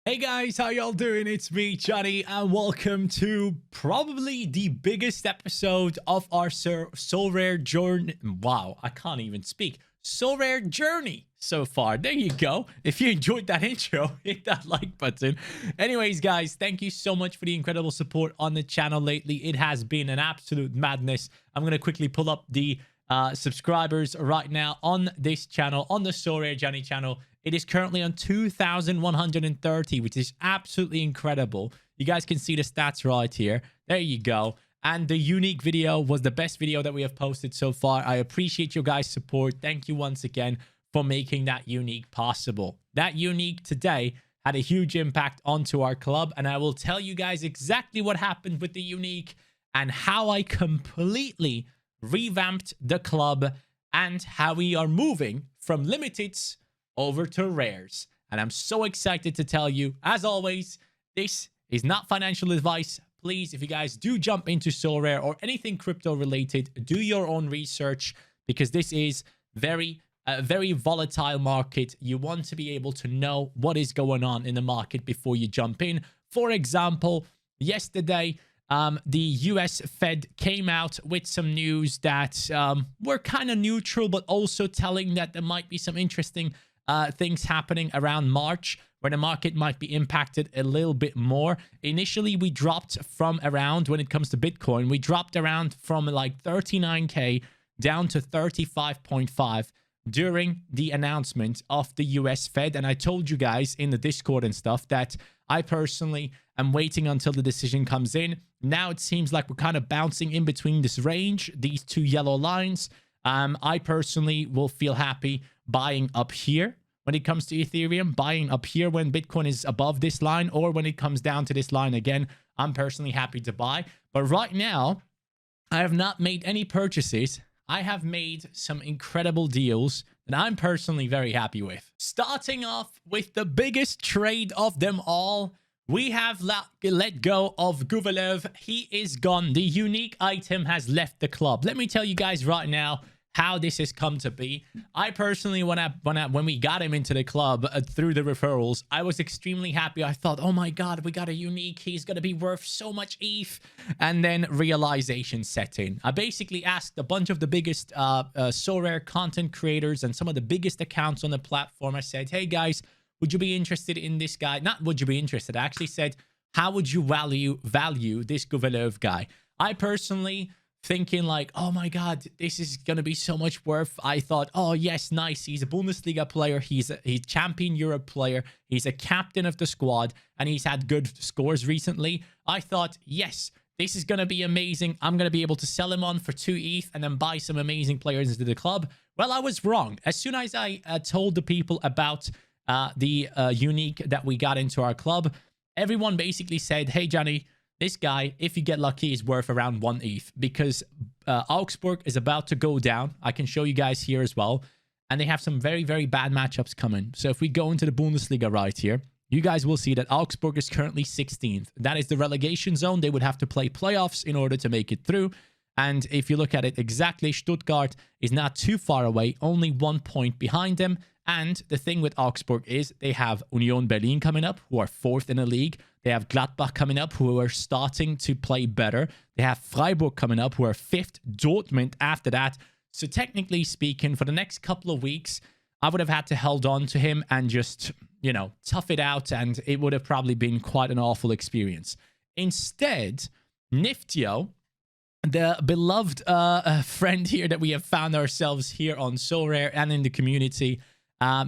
Hey guys, how y'all doing? It's me, Johnny, and welcome to probably the biggest episode of our Sorare journey. Wow, I can't even speak. Sorare journey so far. There you go. If you enjoyed that intro, hit that like button. Anyways, guys, thank you so much for the incredible support on the channel lately. It has been an absolute madness. I'm going to quickly pull up the subscribers right now on this channel, on the Sorare Johnny channel. It is currently on 2,130, which is absolutely incredible. You guys can see the stats right here. There you go. And the unique video was the best video that we have posted so far. I appreciate your guys' support. Thank you once again for making that unique possible. That unique today had a huge impact onto our club, and I will tell you guys exactly what happened with the unique and how I completely revamped the club and how we are moving from limiteds over to rares. And I'm so excited to tell you, as always, this is not financial advice. Please, if you guys do jump into Sorare or anything crypto related, do your own research, because this is a very volatile market. You want to be able to know what is going on in the market before you jump in. For example, yesterday, the US Fed came out with some news that were kind of neutral, but also telling that there might be some interesting things happening around March where the market might be impacted a little bit more. Initially, we dropped from around, when it comes to Bitcoin, we dropped around from like 39K down to 35.5 during the announcement of the US Fed. And I told you guys in the Discord and stuff that I personally am waiting until the decision comes in. Now it seems like we're kind of bouncing in between this range, these two yellow lines. I personally will feel happy buying up here when it comes to Ethereum, buying up here when Bitcoin is above this line, or when it comes down to this line again. I'm personally happy to buy. But right now, I have not made any purchases. I have made some incredible deals that I'm personally very happy with. Starting off with the biggest trade of them all, we have let go of Guvalev. He is gone. The unique item has left the club. Let me tell you guys right now how this has come to be. I personally, when we got him into the club through the referrals, I was extremely happy. I thought, oh my god, we got a unique. He's going to be worth so much ETH. And then realization set in. I basically asked a bunch of the biggest Sorare content creators and some of the biggest accounts on the platform. I said, hey guys, would you be interested in this guy? Not would you be interested. I actually said, how would you value this Guvalev guy? I personally thinking like, oh my god, this is gonna be so much worth. I thought, oh yes, nice. He's a Bundesliga player. He's champion Europe player. He's a captain of the squad, and he's had good scores recently. I thought, yes, this is gonna be amazing. I'm gonna be able to sell him on for 2 ETH and then buy some amazing players into the club. Well, I was wrong. As soon as I told the people about the unique that we got into our club, everyone basically said, hey Johnny, this guy, if you get lucky, is worth around 1 ETH, because Augsburg is about to go down. I can show you guys here as well. And they have some very, very bad matchups coming. So if we go into the Bundesliga right here, you guys will see that Augsburg is currently 16th. That is the relegation zone. They would have to play playoffs in order to make it through. And if you look at it exactly, Stuttgart is not too far away, only 1 point behind them. And the thing with Augsburg is they have Union Berlin coming up, who are 4th in the league. They have Gladbach coming up, who are starting to play better. They have Freiburg coming up, who are 5th. Dortmund after that. So technically speaking, for the next couple of weeks, I would have had to hold on to him and just, you know, tough it out. And it would have probably been quite an awful experience. Instead, Niftio, the beloved friend here that we have found ourselves here on Sorare and in the community,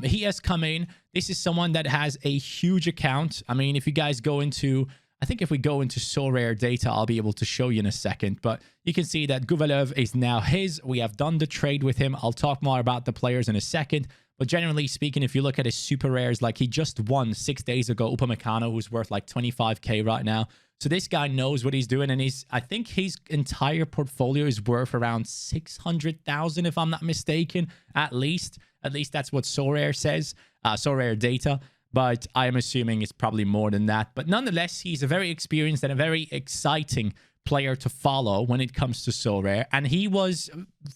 he has come in. This is someone that has a huge account. I mean, if you guys go into, I think if we go into Sorare data, I'll be able to show you in a second. But you can see that Guvalev is now his. We have done the trade with him. I'll talk more about the players in a second. But generally speaking, if you look at his super rares, like he just won 6 days ago, Upamecano, who's worth like 25K right now. So this guy knows what he's doing, and I think his entire portfolio is worth around 600,000, if I'm not mistaken, at least. At least that's what Sorare says, Sorare data. But I am assuming it's probably more than that. But nonetheless, he's a very experienced and a very exciting player to follow when it comes to Sorare. And he was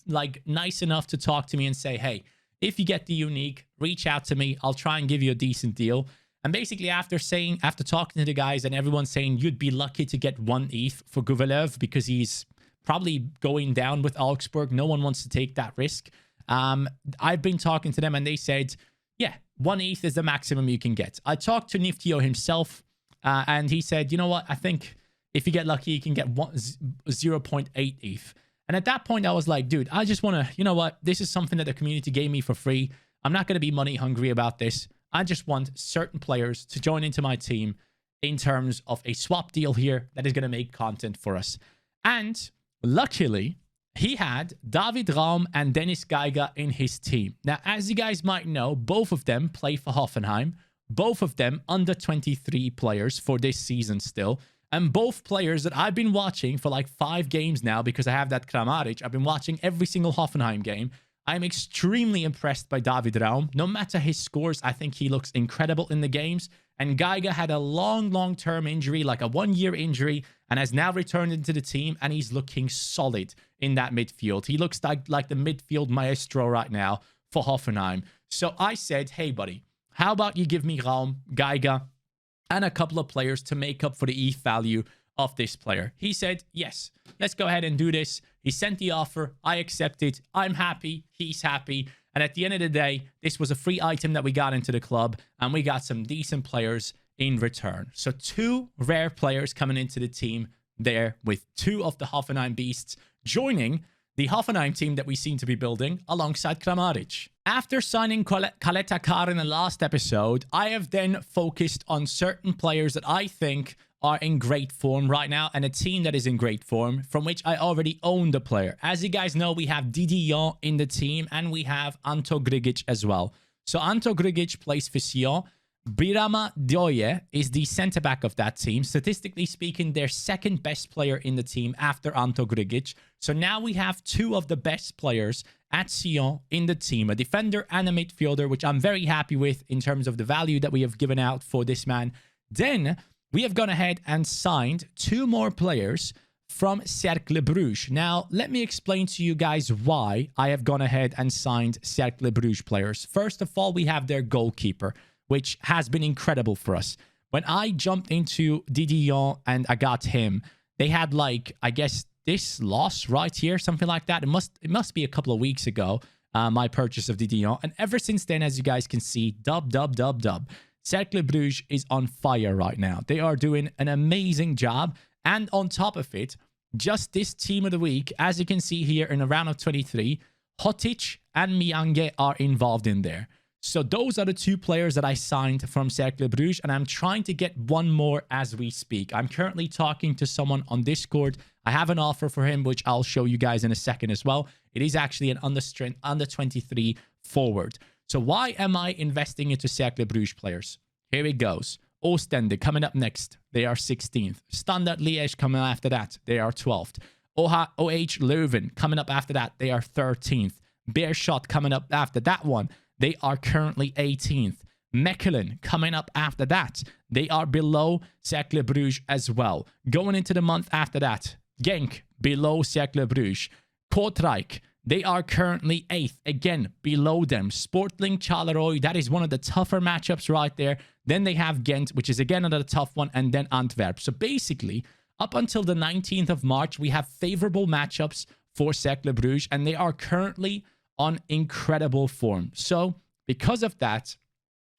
like nice enough to talk to me and say, hey, if you get the unique, reach out to me. I'll try and give you a decent deal. And basically after talking to the guys and everyone saying you'd be lucky to get 1 ETH for Guvalev because he's probably going down with Augsburg. No one wants to take that risk. I've been talking to them and they said, yeah, 1 ETH is the maximum you can get. I talked to Niftio himself and he said, you know what? I think if you get lucky, you can get 0.8 ETH. And at that point, I was like, dude, I just want to, you know what? This is something that the community gave me for free. I'm not going to be money hungry about this. I just want certain players to join into my team in terms of a swap deal here that is going to make content for us. And luckily, he had David Raum and Dennis Geiger in his team. Now, as you guys might know, both of them play for Hoffenheim. Both of them under 23 players for this season still. And both players that I've been watching for like 5 games now because I have that Kramaric. I've been watching every single Hoffenheim game. I'm extremely impressed by David Raum. No matter his scores, I think he looks incredible in the games. And Geiger had a long-term injury, like a 1-year injury, and has now returned into the team, and he's looking solid in that midfield. He looks like the midfield maestro right now for Hoffenheim. So I said, hey, buddy, how about you give me Raum, Geiger, and a couple of players to make up for the ETH value of this player? He said, yes, let's go ahead and do this. He sent the offer. I accepted. I'm happy. He's happy. And at the end of the day, this was a free item that we got into the club, and we got some decent players in return. So 2 rare players coming into the team there, with 2 of the Hoffenheim beasts joining the Hoffenheim team that we seem to be building alongside Kramaric. After signing Kaleta Kar in the last episode, I have then focused on certain players that I think are in great form right now, and a team that is in great form, from which I already own the player. As you guys know, we have Didion in the team, and we have Anto Grigic as well. So Anto Grigic plays for Sion. Birama Dioye is the centre-back of that team. Statistically speaking, their second best player in the team after Anto Grigic. So now we have 2 of the best players at Sion in the team, a defender and a midfielder, which I'm very happy with in terms of the value that we have given out for this man. Then we have gone ahead and signed 2 more players from Cercle Bruges. Now, let me explain to you guys why I have gone ahead and signed Cercle Bruges players. First of all, we have their goalkeeper, which has been incredible for us. When I jumped into Didion and I got him, they had like, I guess, this loss right here, something like that. It must be a couple of weeks ago, my purchase of Didion. And ever since then, as you guys can see, dub. Cercle Bruges is on fire right now. They are doing an amazing job. And on top of it, just this team of the week, as you can see here in a round of 23, Hotic and Miange are involved in there. So those are the 2 players that I signed from Cercle Bruges, and I'm trying to get 1 more as we speak. I'm currently talking to someone on Discord. I have an offer for him, which I'll show you guys in a second as well. It is actually an under 23 forward. So why am I investing into Cercle Bruges players? Here it goes. Oostende coming up next. They are 16th. Standard Liège coming after that. They are 12th. OH Leuven coming up after that. They are 13th. Beerschot coming up after that one. They are currently 18th. Mechelen coming up after that. They are below Cercle Bruges as well. Going into the month after that, Genk below Cercle Bruges. Kortrijk, they are currently 8th. Again, below them. Sporting Charleroi, that is one of the tougher matchups right there. Then they have Ghent, which is again another tough one, and then Antwerp. So basically, up until the 19th of March, we have favorable matchups for Cercle Bruges, and they are currently on incredible form. So because of that,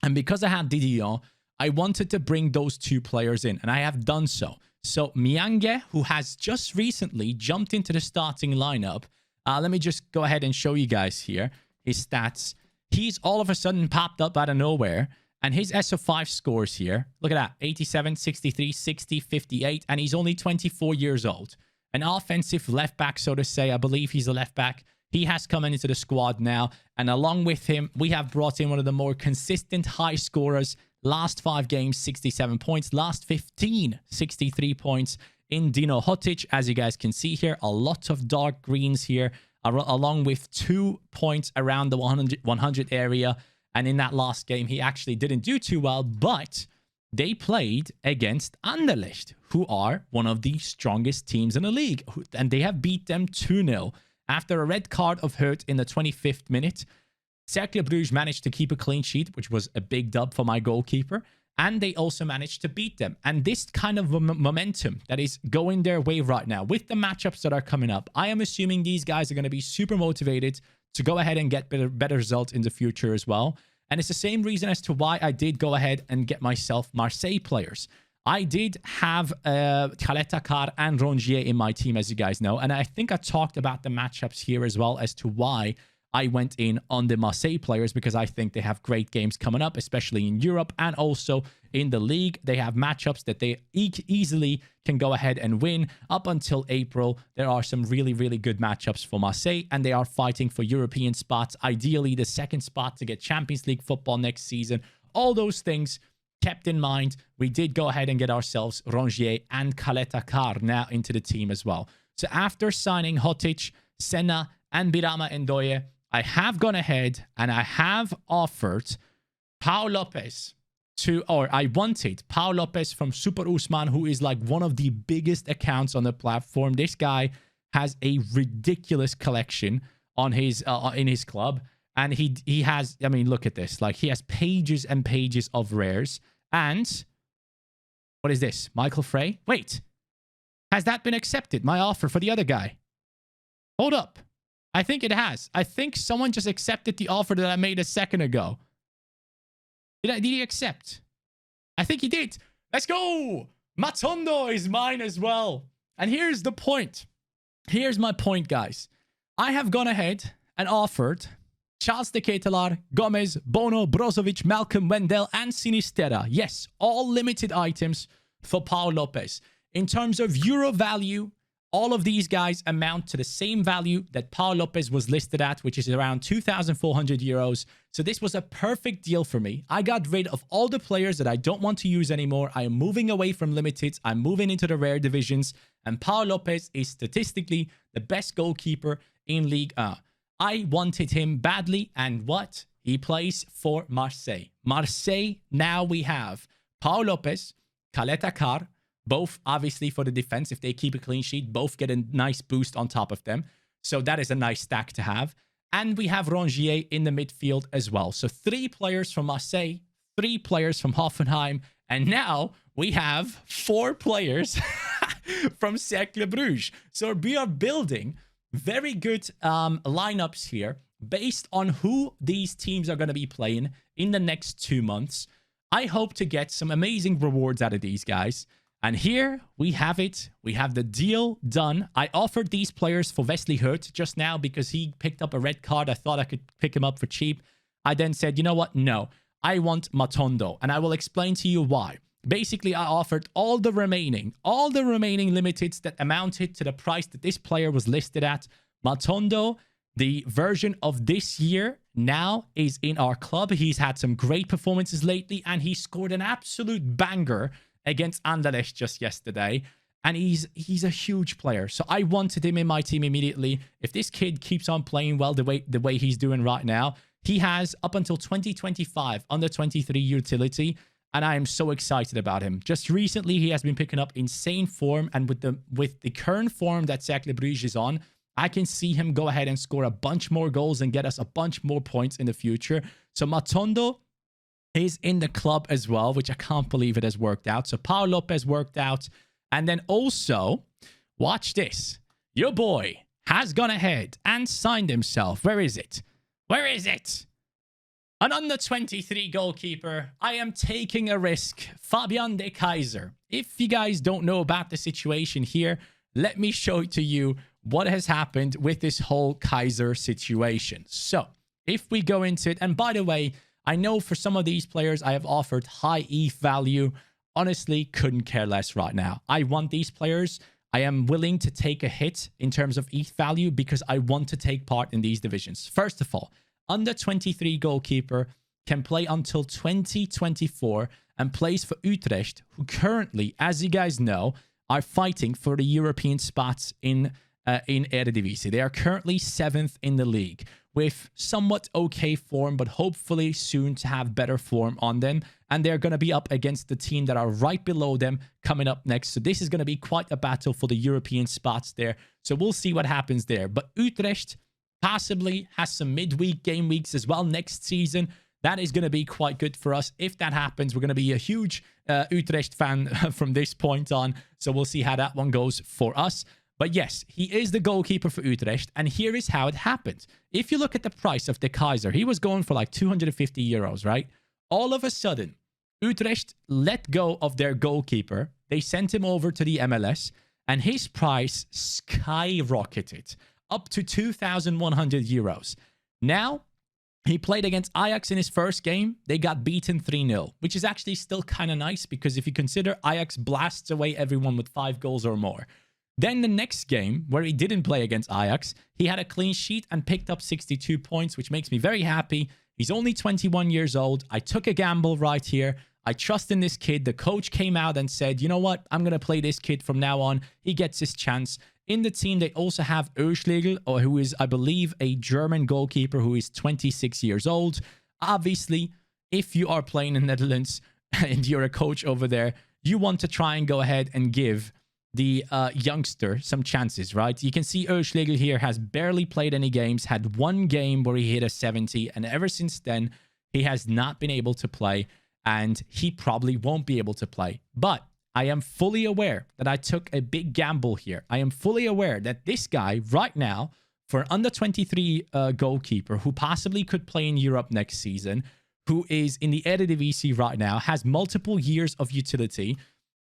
and because I had Didion, I wanted to bring those 2 players in, and I have done so. So Miange, who has just recently jumped into the starting lineup, let me just go ahead and show you guys here his stats. He's all of a sudden popped up out of nowhere, and his SO5 scores here, look at that, 87, 63, 60, 58, and he's only 24 years old. An offensive left back, so to say. I believe he's a left back. He has come into the squad now, and along with him, we have brought in one of the more consistent high scorers. Last 5 games, 67 points. Last 15, 63 points in Dino Hotic. As you guys can see here, a lot of dark greens here, along with 2 points around the 100 area. And in that last game, he actually didn't do too well, but they played against Anderlecht, who are one of the strongest teams in the league, and they have beat them 2-0. After a red card of Hurt in the 25th minute, Cercle Bruges managed to keep a clean sheet, which was a big dub for my goalkeeper. and they also managed to beat them. And this kind of momentum that is going their way right now with the matchups that are coming up, I am assuming these guys are going to be super motivated to go ahead and get better results in the future as well. And it's the same reason as to why I did go ahead and get myself Marseille players. I did have Khaled Takar and Rongier in my team, as you guys know. And I think I talked about the matchups here as well as to why I went in on the Marseille players, because I think they have great games coming up, especially in Europe and also in the league. They have matchups that they easily can go ahead and win. Up until April, there are some really, really good matchups for Marseille, and they are fighting for European spots, ideally the second spot to get Champions League football next season. All those things kept in mind, we did go ahead and get ourselves Rongier and Khaled Takar now into the team as well. So after signing Hotic, Senna, and Birama Ndoye, I have gone ahead and I have offered Pau Lopez I wanted Pau Lopez from Super Usman, who is like one of the biggest accounts on the platform. This guy has a ridiculous collection on his in his club. And he has, I mean, look at this. Like, he has pages and pages of rares. And what is this? Michael Frey? Wait. Has that been accepted? My offer for the other guy? Hold up. I think it has. I think someone just accepted the offer that I made a second ago. Did he accept? I think he did. Let's go. Matondo is mine as well. And here's the point. Here's my point, guys. I have gone ahead and offered Charles de Ketelaar, Gomez, Bono, Brozovic, Malcolm, Wendell, and Sinistera. Yes, all limited items for Pau Lopez. In terms of euro value, all of these guys amount to the same value that Pau Lopez was listed at, which is around 2,400 euros. So this was a perfect deal for me. I got rid of all the players that I don't want to use anymore. I am moving away from limited. I'm moving into the rare divisions. And Pau Lopez is statistically the best goalkeeper in Ligue 1. I wanted him badly, and what? He plays for Marseille. Marseille, now we have Pau Lopez, Khaled Takar, both obviously for the defense. If they keep a clean sheet, both get a nice boost on top of them. So that is a nice stack to have. And we have Rongier in the midfield as well. So 3 players from Marseille, 3 players from Hoffenheim, and now we have 4 players from Cercle Bruges. So we are building very good lineups here based on who these teams are going to be playing in the next 2 months. I hope to get some amazing rewards out of these guys. And here we have it. We have the deal done. I offered these players for Wesley Hurt just now because he picked up a red card. I thought I could pick him up for cheap. I then said, you know what? No, I want Matondo. And I will explain to you why. Basically, I offered all the remaining limiteds that amounted to the price that this player was listed at. Matondo, the version of this year, now is in our club. He's had some great performances lately, and he scored an absolute banger against Anderlecht just yesterday. And he's a huge player. So I wanted him in my team immediately. If this kid keeps on playing well the way he's doing right now, he has up until 2025 under 23 utility. And I am so excited about him. Just recently, he has been picking up insane form. And with the current form that Cercle Bruges is on, I can see him go ahead and score a bunch more goals and get us a bunch more points in the future. So Matondo is in the club as well, which I can't believe it has worked out. So Pau Lopez worked out. And then also, watch this. Your boy has gone ahead and signed himself. Where is it? Where is it? An under-23 goalkeeper. I am taking a risk. Fabian De Kaiser. If you guys don't know about the situation here, let me show to you what has happened with this whole Kaiser situation. So, if we go into it, and by the way, I know for some of these players, I have offered high ETH value. Honestly, couldn't care less right now. I want these players. I am willing to take a hit in terms of ETH value because I want to take part in these divisions. First of all, under 23 goalkeeper can play until 2024 and plays for Utrecht, who currently, as you guys know, are fighting for the European spots in Eredivisie. They are currently 7th in the league with somewhat okay form, but hopefully soon to have better form on them. And they're going to be up against the team that are right below them coming up next. So this is going to be quite a battle for the European spots there. So we'll see what happens there. But Utrecht possibly has some midweek game weeks as well next season. That is going to be quite good for us. If that happens, we're going to be a huge Utrecht fan from this point on. So we'll see how that one goes for us. But yes, he is the goalkeeper for Utrecht. And here is how it happened. If you look at the price of De Keyser, he was going for like 250 euros, right? All of a sudden, Utrecht let go of their goalkeeper. They sent him over to the MLS, and his price skyrocketed up to 2,100 euros. Now, he played against Ajax in his first game. They got beaten 3-0, which is actually still kind of nice because if you consider Ajax blasts away everyone with 5 goals or more. Then the next game, where he didn't play against Ajax, he had a clean sheet and picked up 62 points, which makes me very happy. He's only 21 years old. I took a gamble right here. I trust in this kid. The coach came out and said, you know what? I'm going to play this kid from now on. He gets his chance. In the team, they also have Oeschlegel, who is, I believe, a German goalkeeper who is 26 years old. Obviously, if you are playing in the Netherlands and you're a coach over there, you want to try and go ahead and give the youngster some chances, right? You can see Oeschlegel here has barely played any games, had one game where he hit a 70, and ever since then, he has not been able to play, and he probably won't be able to play. But I am fully aware that I took a big gamble here. I am fully aware that this guy right now, for an under 23 goalkeeper who possibly could play in Europe next season, who is in the Eredivisie right now, has multiple years of utility.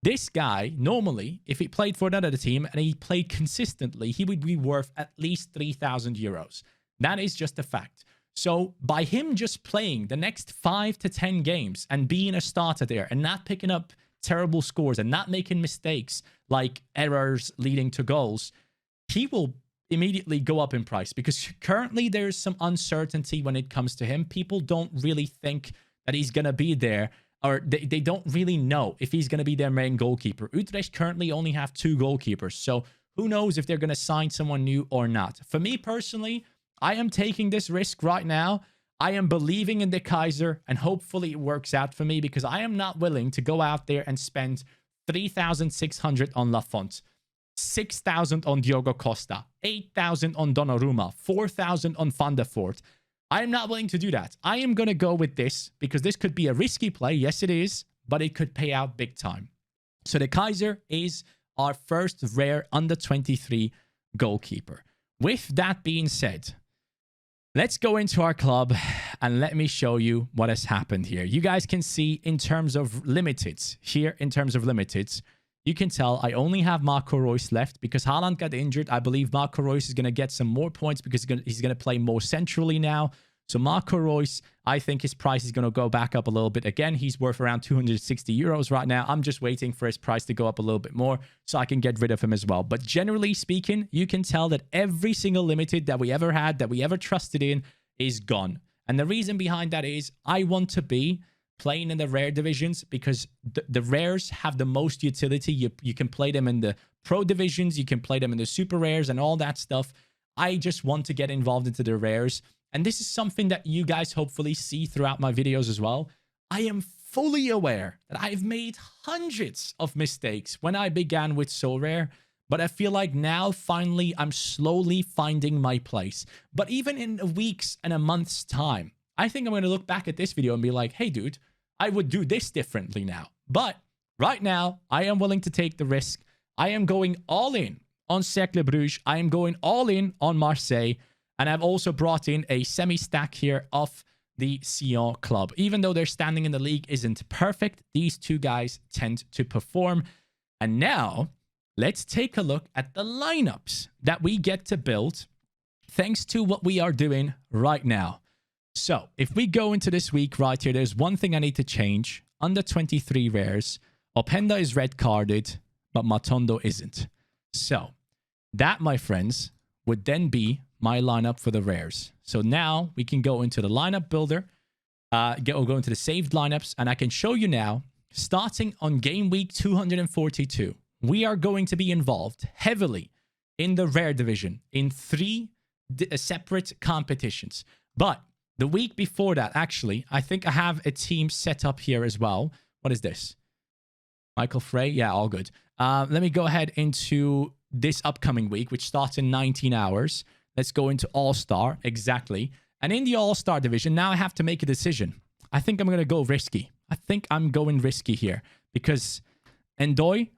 This guy, normally, if he played for another team and he played consistently, he would be worth at least 3,000 euros. That is just a fact. So by him just playing the next 5 to 10 games and being a starter there and not picking up terrible scores and not making mistakes like errors leading to goals, he will immediately go up in price because currently there's some uncertainty when it comes to him. People don't really think that he's going to be there, or they don't really know if he's going to be their main goalkeeper. Utrecht currently only have 2 goalkeepers, so who knows if they're going to sign someone new or not. For me personally, I am taking this risk right now. I am believing in De Keyser, and hopefully it works out for me because I am not willing to go out there and spend 3,600 on Lafont, 6,000 on Diogo Costa, 8,000 on Donnarumma, 4,000 on Van der Voort. I am not willing to do that. I am going to go with this because this could be a risky play. Yes, it is, but it could pay out big time. So De Keyser is our first rare under 23 goalkeeper. With that being said, let's go into our club and let me show you what has happened here. You guys can see in terms of limiteds, here in terms of limiteds, you can tell I only have Marco Reus left because Haaland got injured. I believe Marco Reus is going to get some more points because he's going to play more centrally now. So Marco Reus, I think his price is going to go back up a little bit. Again, he's worth around 260 euros right now. I'm just waiting for his price to go up a little bit more so I can get rid of him as well. But generally speaking, you can tell that every single limited that we ever had, that we ever trusted in, is gone. And the reason behind that is I want to be playing in the rare divisions because the rares have the most utility. You can play them in the pro divisions, you can play them in the super rares and all that stuff. I just want to get involved into the rares. And this is something that you guys hopefully see throughout my videos as well. I am fully aware that I've made hundreds of mistakes when I began with Sorare, but I feel like now finally I'm slowly finding my place. But even in weeks and a month's time, I think I'm going to look back at this video and be like, hey dude, I would do this differently now. But right now, I am willing to take the risk. I am going all in on Cercle Bruges. I am going all in on Marseille. And I've also brought in a semi-stack here of the Sion club. Even though their standing in the league isn't perfect, these two guys tend to perform. And now, let's take a look at the lineups that we get to build thanks to what we are doing right now. So, if we go into this week right here, there's one thing I need to change. Under 23 rares, Openda is red carded, but Matondo isn't. So, that, my friends, would then be my lineup for the rares. So now we can go into the lineup builder, go into the saved lineups, and I can show you now, starting on game week 242, we are going to be involved heavily in the rare division in 3 separate competitions. But the week before that, actually, I think I have a team set up here as well. What is this? Michael Frey? Yeah, all good. Let me go ahead into this upcoming week, which starts in 19 hours. Let's go into AllStar, exactly. And in the All-Star division, now I have to make a decision. I think I'm going to go risky. I think I'm going risky here because Endoy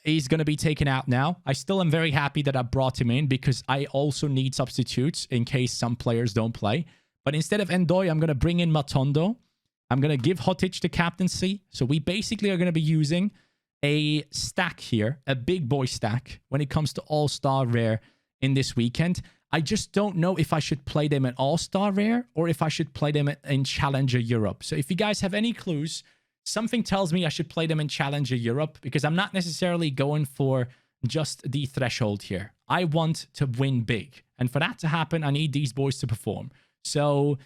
is going to be taken out now. I still am very happy that I brought him in because I also need substitutes in case some players don't play. But instead of Endoy, I'm going to bring in Matondo. I'm going to give Hotic the captaincy. So we basically are going to be using a stack here, a big boy stack when it comes to All-Star Rare in this weekend. I just don't know if I should play them at All-Star Rare or if I should play them in Challenger Europe. So if you guys have any clues, something tells me I should play them in Challenger Europe because I'm not necessarily going for just the threshold here. I want to win big. And for that to happen, I need these boys to perform. So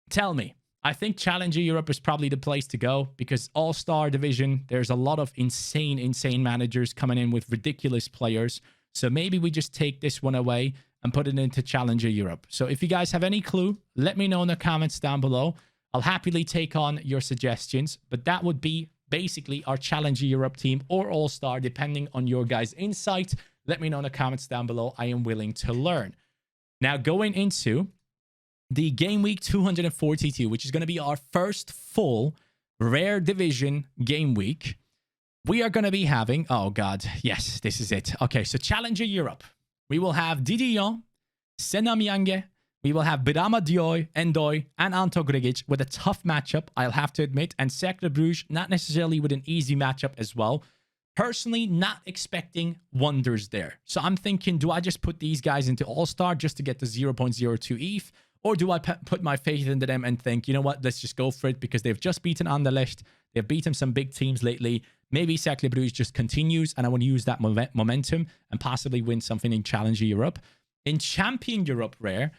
tell me, I think Challenger Europe is probably the place to go because All-Star Division, there's a lot of insane managers coming in with ridiculous players. So maybe we just take this one away and put it into Challenger Europe. So if you guys have any clue, let me know in the comments down below. I'll happily take on your suggestions, but that would be basically our Challenger Europe team or All-Star, depending on your guys' insight. Let me know in the comments down below. I am willing to learn. Now, going into the game week 242, which is going to be our first full rare division game week, we are going to be having, oh God, yes, this is it. Okay, so Challenger Europe. We will have Didion, Senamyange, we will have Birama Dioy, Endoy, and Anto Grigic with a tough matchup, I'll have to admit, and Cercle Bruges, not necessarily with an easy matchup as well. Personally, not expecting wonders there. So I'm thinking, do I just put these guys into All-Star just to get the 0.02 ETH? Or do I put my faith into them and think, you know what, let's just go for it because they've just beaten Anderlecht. They've beaten some big teams lately. Maybe Cercle Bruges just continues and I want to use that momentum and possibly win something in Challenger Europe. In Champion Europe Rare,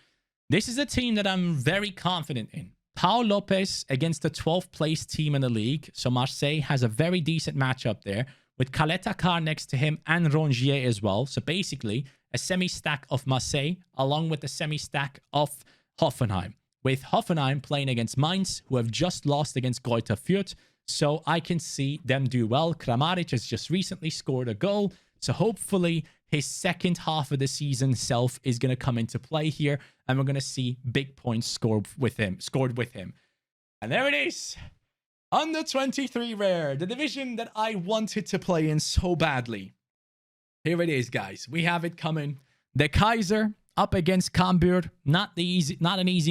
this is a team that I'm very confident in. Paul Lopez against the 12th place team in the league. So Marseille has a very decent matchup there with Caleta Car next to him and Rongier as well. So basically a semi-stack of Marseille along with a semi-stack of Hoffenheim, with Hoffenheim playing against Mainz, who have just lost against Greuther Fürth, so I can see them do well. Kramaric has just recently scored a goal, so hopefully his second half of the season self is going to come into play here, and we're going to see big points scored with him. And there it is! Under 23 Rare, the division that I wanted to play in so badly. Here it is, guys. We have it coming. The Kaiser up against Cambuur, not an easy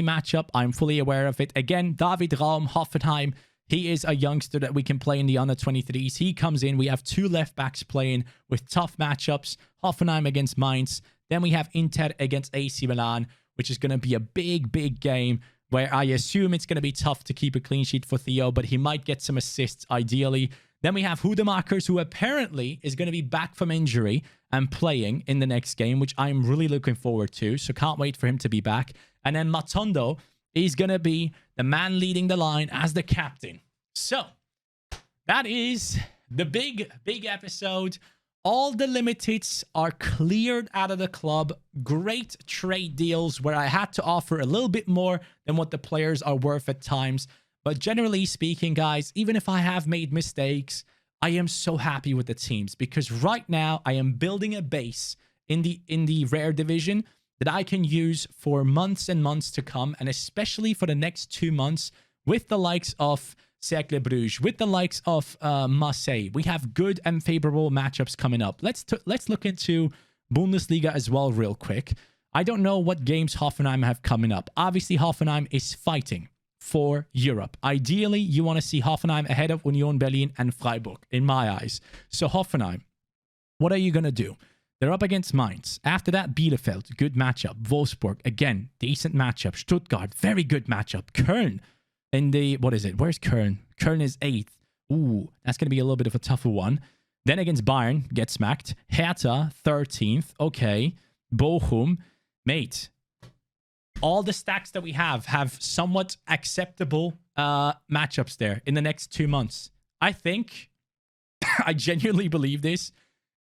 matchup. I'm fully aware of it. Again, David Raum, Hoffenheim. He is a youngster that we can play in the under 23s. He comes in. We have two left backs playing with tough matchups. Hoffenheim against Mainz. Then we have Inter against AC Milan, which is going to be a big game where I assume it's going to be tough to keep a clean sheet for Theo, but he might get some assists ideally. Then we have Hudemakers, who apparently is going to be back from injury and playing in the next game, which I'm really looking forward to. So can't wait for him to be back. And then Matondo is going to be the man leading the line as the captain. So that is the big episode. All the limiteds are cleared out of the club. Great trade deals where I had to offer a little bit more than what the players are worth at times. But generally speaking, guys, even if I have made mistakes, I am so happy with the teams because right now I am building a base in the rare division that I can use for months and months to come, and especially for the next 2 months with the likes of Cercle Bruges, with the likes of Marseille. We have good and favorable matchups coming up. Let's look into Bundesliga as well real quick. I don't know what games Hoffenheim have coming up. Obviously, Hoffenheim is fighting for Europe. Ideally, you want to see Hoffenheim ahead of Union Berlin and Freiburg, in my eyes. So Hoffenheim, what are you going to do? They're up against Mainz. After that, Bielefeld, good matchup. Wolfsburg, again, decent matchup. Stuttgart, very good matchup. Köln, in the, what is it? Where's Köln? Köln is 8th. Ooh, that's going to be a little bit of a tougher one. Then against Bayern, get smacked. Hertha, 13th. Okay. Bochum, mate. All the stacks that we have somewhat acceptable matchups there in the next 2 months. I think, I genuinely believe this,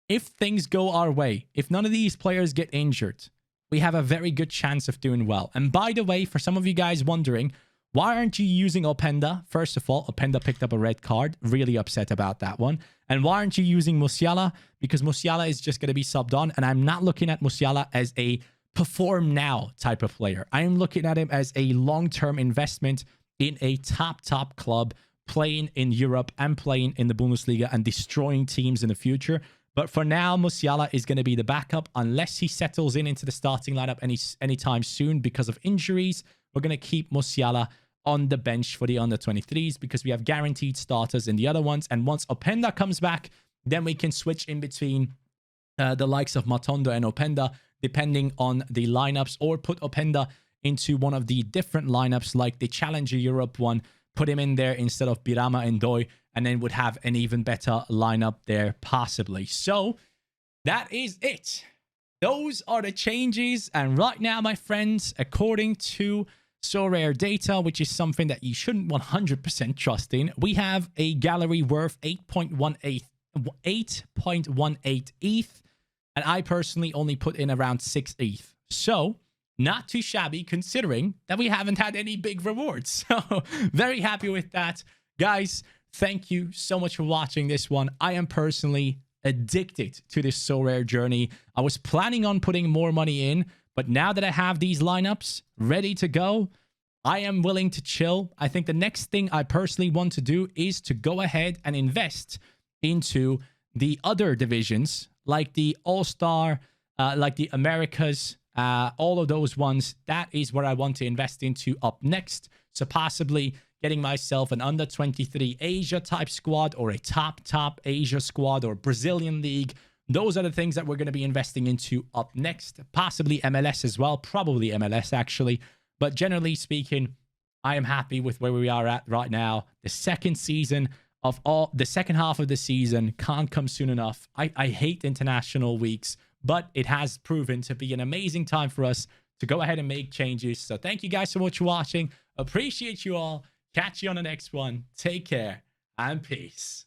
if things go our way, if none of these players get injured, we have a very good chance of doing well. And by the way, for some of you guys wondering, why aren't you using Openda? First of all, Openda picked up a red card. Really upset about that one. And why aren't you using Musiala? Because Musiala is just going to be subbed on, and I'm not looking at Musiala as a perform now type of player. I am looking at him as a long-term investment in a top club, playing in Europe and playing in the Bundesliga and destroying teams in the future. But for now, Musiala is going to be the backup unless he settles into the starting lineup anytime soon because of injuries. We're going to keep Musiala on the bench for the under-23s because we have guaranteed starters in the other ones. And once Openda comes back, then we can switch in between the likes of Matondo and Openda, depending on the lineups, or put Openda into one of the different lineups like the Challenger Europe one, put him in there instead of Birama and Doi, and then would have an even better lineup there possibly. So that is it. Those are the changes. And right now, my friends, according to Sorare data, which is something that you shouldn't 100% trust in, we have a gallery worth 8.18 ETH, and I personally only put in around 6 ETH. So not too shabby considering that we haven't had any big rewards. So very happy with that. Guys, thank you so much for watching this one. I am personally addicted to this Sorare journey. I was planning on putting more money in, but now that I have these lineups ready to go, I am willing to chill. I think the next thing I personally want to do is to go ahead and invest into the other divisions, like the AllStar, like the Americas, all of those ones. That is where I want to invest into up next. So possibly getting myself an under-23 Asia type squad, or a top Asia squad, or Brazilian league. Those are the things that we're going to be investing into up next. Possibly MLS as well. Probably MLS, actually. But generally speaking, I am happy with where we are at right now. The second half of the season can't come soon enough. I hate international weeks, but it has proven to be an amazing time for us to go ahead and make changes. So thank you guys so much for watching. Appreciate you all. Catch you on the next one. Take care and peace.